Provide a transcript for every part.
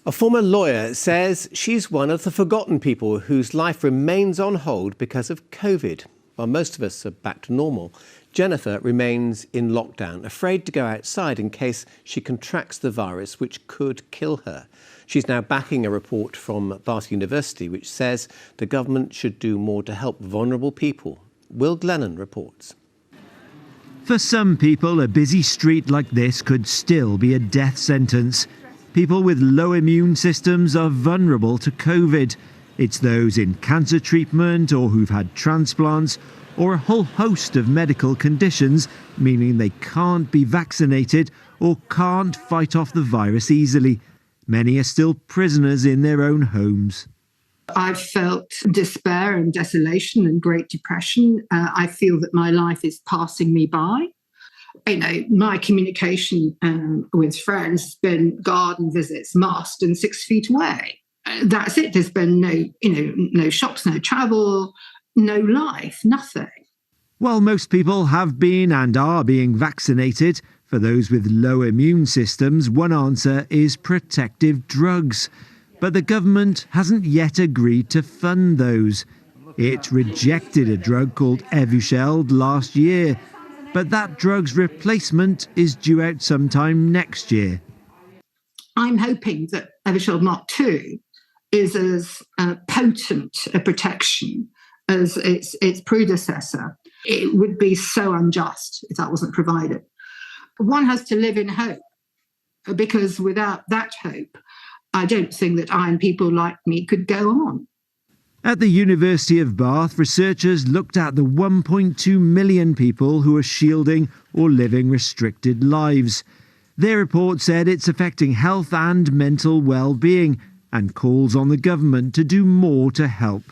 A former lawyer says she's one of the forgotten people whose life remains on hold because of COVID. While most of us are back to normal, Jennifer remains in lockdown, afraid to go outside in case she contracts the virus, which could kill her. She's now backing a report from Bath University, which says the government should do more to help vulnerable people. Will Glennon reports. For some people, a busy street like this could still be a death sentence. People with low immune systems are vulnerable to COVID. It's those in cancer treatment or who've had transplants or a whole host of medical conditions, meaning they can't be vaccinated or can't fight off the virus easily. Many are still prisoners in their own homes. I've felt despair and desolation and great depression. I feel that my life is passing me by. My communication with friends has been garden visits, masked and 6 feet away. That's it. There's been no shops, no travel, no life, nothing. While most people have been and are being vaccinated, for those with low immune systems, one answer is protective drugs. But the government hasn't yet agreed to fund those. It rejected a drug called Evusheld last year, but that drug's replacement is due out sometime next year. I'm hoping that Evusheld Mark II is as potent a protection as its predecessor. It would be so unjust if that wasn't provided. One has to live in hope, because without that hope, I don't think that I and people like me could go on. At the University of Bath, researchers looked at the 1.2 million people who are shielding or living restricted lives. Their report said it's affecting health and mental well-being and calls on the government to do more to help.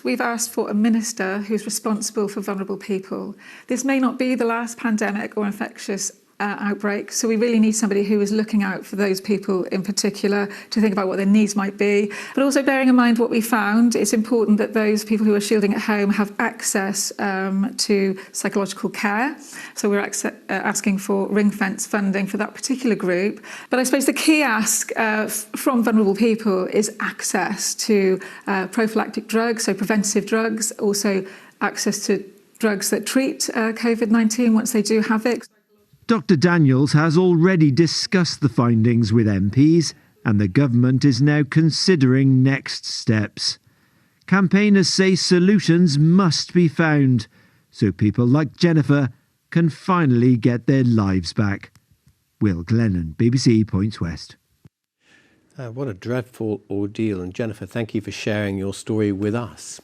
We've asked for a minister who's responsible for vulnerable people. This may not be the last pandemic or infectious outbreak, so we really need somebody who is looking out for those people in particular, to think about what their needs might be. But also bearing in mind what we found, it's important that those people who are shielding at home have access to psychological care. So we're asking for ring-fence funding for that particular group. But I suppose the key ask from vulnerable people is access to prophylactic drugs, so preventative drugs, also access to drugs that treat COVID-19 once they do have it. Dr Daniels has already discussed the findings with MPs, and the government is now considering next steps. Campaigners say solutions must be found, so people like Jennifer can finally get their lives back. Will Glennon, BBC Points West. What a dreadful ordeal. And Jennifer, thank you for sharing your story with us.